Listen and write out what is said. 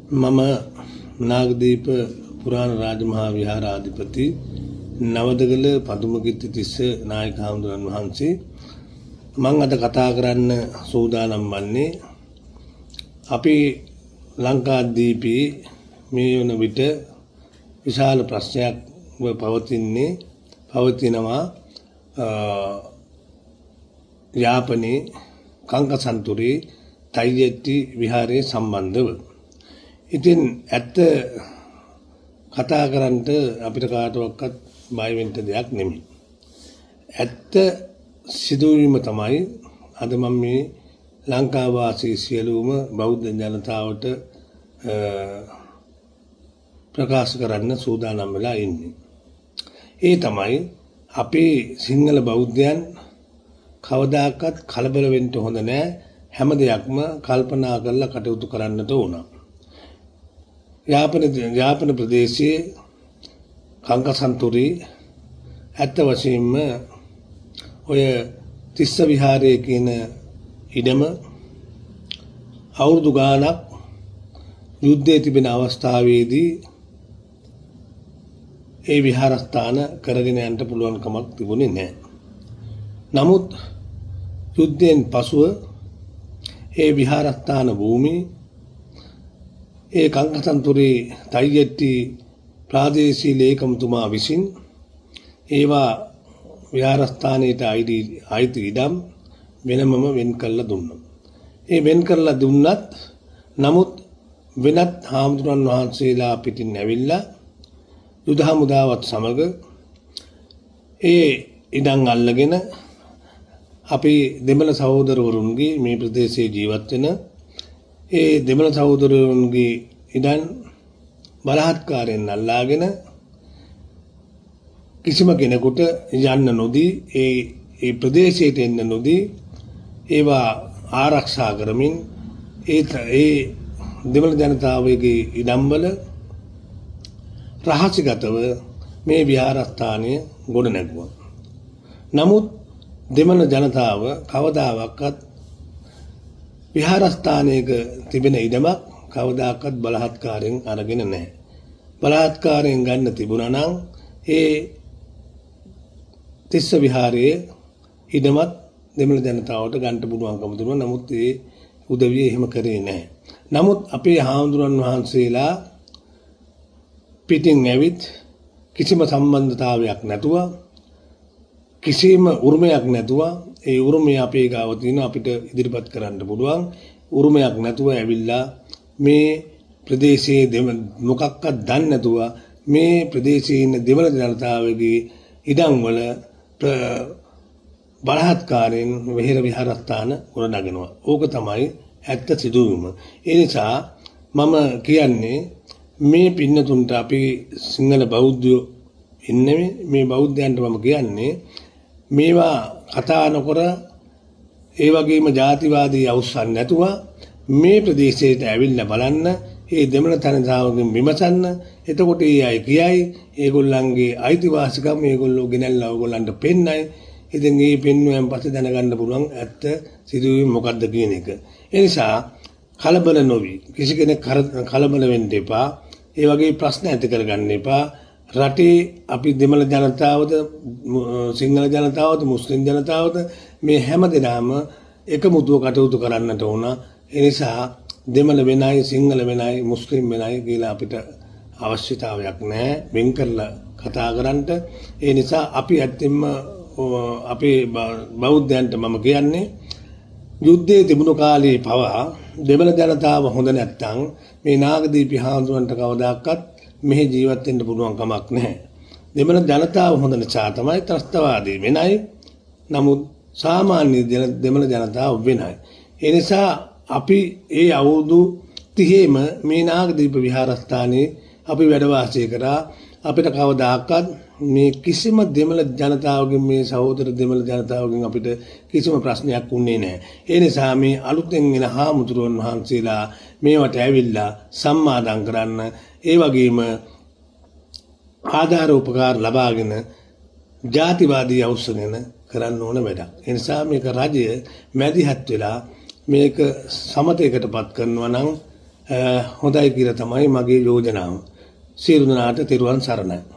මම නාගදීප පුරාණ රාජමහා විහාරාධිපති නවදගල පදුමකිත්ති තිස්ස නායක හාමුදුරන් වහන්සේ. මං අද කතා කරන්න සූදානම් වන්නේ අපි ලංකාදීපේ මේ වන විට විශාල ප්‍රශ්නයක් පවතිනවා යාපනයේ කංකසන්තුරේ තයිජෙට්ටි විහාරයේ සම්බන්ධව. ඉතින් ඇත්ත කතා කරන්නට අපිට කාටවත් බය වෙන්න දෙයක් නෙමෙයි. ඇත්ත සිදුවීම තමයි අද මම මේ ලංකා වාසී සියලුම බෞද්ධ ජනතාවට ප්‍රකාශ කරන්න සූදානම් වෙලා ඉන්නේ. ඒ තමයි අපේ සිංහල බෞද්ධයන් කවදාකවත් කලබල වෙන්න හොඳ නැහැ. හැම දෙයක්ම කල්පනා කරලා කටයුතු කරන්නට ඕන. යාපන ප්‍රදේශයේ කංකසන්තුරේ ඇත්ත වශයෙන්ම ඔය තිස්ස විහාරයේ කියන ඉඩම අවුරුදු ගාණක් යුද්ධයේ තිබෙන අවස්ථාවේදී ඒ විහාරස්ථාන කරගෙන යන්න පුළුවන් කමක් තිබුණේ නැහැ. නමුත් යුද්ධයෙන් පසුව ඒ විහාරස්ථාන භූමිය ඒ කංකසන්තුරේ තයිජෙට්ටි ප්‍රාදේශීය ලේකම්තුමා විසින් ඒවා විහාරස්ථානයට අයිති ඉඩම් වෙනමම වෙන් කරලා දුන්නා. ඒ වෙන් කරලා දුන්නත් නමුත් වෙනත් හාමුදුරන් වහන්සේලා පිටින් ඇවිල්ලා යුද හමුදාවත් සමග ඒ ඉඩම් අල්ලගෙන අපේ දෙමළ සහෝදරවරුන්ගේ මේ ප්‍රදේශයේ ජීවත් වෙන ඒ දෙමළ සහෝදරවරුන්ගේ ඉඩම් බලහත්කාරයෙන් අල්ලාගෙන කිසිම කෙනෙකුට යන්න නොදී ඒ ප්‍රදේශයට එන්න නොදී ඒවා ආරක්ෂා කරමින් ඒ දෙමළ ජනතාවගේ ඉඩම්වල රහසිගතව මේ විහාරස්ථානය ගොඩ නැගුවා. නමුත් දෙමළ ජනතාව කවදාවත් විහාරස්ථානයක තිබෙන ඉඩමක් කවදාකවත් බලහත්කාරයෙන් අරගෙන නැහැ. බලහත්කාරයෙන් ගන්න තිබුණා නම් ඒ තිස්ස විහාරයේ ඉඩමත් දෙමළ ජනතාවට ගන්න පුළුවන්කම තිබුණා. නමුත් ඒ උදවිය එහෙම කරේ නැහැ. නමුත් අපේ හාමුදුරන් වහන්සේලා පිටින් ඇවිත් කිසිම සම්බන්ධතාවයක් නැතුව කිසිම උරුමයක් නැතුව ඒ උරුමය අපේ ගාව තියෙන අපිට ඉදිරිපත් කරන්න පුළුවන් උරුමයක් නැතුව ඇවිල්ලා මේ ප්‍රදේශයේ මොකක්වත් දන්නේ නැතුව මේ ප්‍රදේශයේ ඉන්න දෙමළ ජනතාවගේ ඉඩම් වල බලහත්කාරයෙන් විහාරස්ථාන ගොඩනගනවා. ඕක තමයි ඇත්ත සිදුවීම. ඒ නිසා මම කියන්නේ මේ පින්නතුන්ට අපි සිංහල බෞද්ධයෝ ඉන්නේ මේ බෞද්ධයන්ට මම කියන්නේ මේවා කතා නොකර ඒ වගේම ජාතිවාදී අවුස්සන් නැතුව මේ ප්‍රදේශයට ඇවිල්ලා බලන්න ඒ දෙමළ ජනතාවගෙන් විමසන්න. එතකොට ඒ අය කියයි ඒගොල්ලන්ගේ අයිතිවාසිකම් මේගොල්ලෝ ගෙනල්ලා ඕගොල්ලන්ට පෙන්නයි. ඉතින් මේ පෙන්වුවෙන් පස්සේ දැනගන්න පුළුවන් ඇත්ත සිදුවීම මොකද්ද කියන එක. ඒ නිසා කලබල නොවි කිසි කෙනෙක් කලබල වෙන්න එපා. ඒ වගේ ප්‍රශ්න ඇති කරගන්න එපා. රටේ අපි දෙමළ ජනතාවද සිංහල ජනතාවද මුස්ලිම් ජනතාවද මේ හැම දෙනාම එකමුතුව කටයුතු කරන්නට ඕන. ඒ නිසා දෙමළ වෙනයි සිංහල වෙනයි මුස්ලිම් වෙනයි කියලා අපිට අවශ්‍යතාවයක් නැහැ වෙන් කරලා කතා කරන්නට. ඒ නිසා අපි ඇත්තෙන්ම අපේ බෞද්ධයන්ට මම කියන්නේ යුද්ධයේ තිබුණු කාලේ පවා දෙමළ ජනතාව හොඳ නැත්තම් මේ නාගදීපි හාමුදුරන්ට කවදාකවත් මෙහි ජීවත් වෙන්න පුළුවන් කමක් නැහැ. දෙමළ ජනතාව හොඳ නිසා තමයි ත්‍රස්තවාදී වෙනයි. නමුත් සාමාන්‍ය දෙමළ ජනතාව වෙනයි. ඒ නිසා අපි ඒ අවුරුදු 30ෙම මේ නාගදීප විහාරස්ථානයේ අපි වැඩ වාසය කරා. අපිට කවදාකවත් මේ කිසිම දෙමළ ජනතාවගෙන් මේ සහෝදර දෙමළ ජනතාවගෙන් අපිට කිසිම ප්‍රශ්නයක් වුණේ නැහැ. ඒ නිසා මේ අලුතෙන් එන හාමුදුරුවන් වහන්සේලා මේවට ඇවිල්ලා සම්මාදම් කරන්න ඒ වගේම ආධාර උපකාර ලබාගෙන ජාතිවාදී අවශ්‍යගෙන කරන්න ඕන වැඩක්. ඒ නිසා මේක රජය මැදිහත් වෙලා මේක සමතයකටපත් කරනවා නම් හොඳයි කියලා තමයි මගේ යෝජනාව. සියලු දෙනාට තෙරුවන් සරණයි.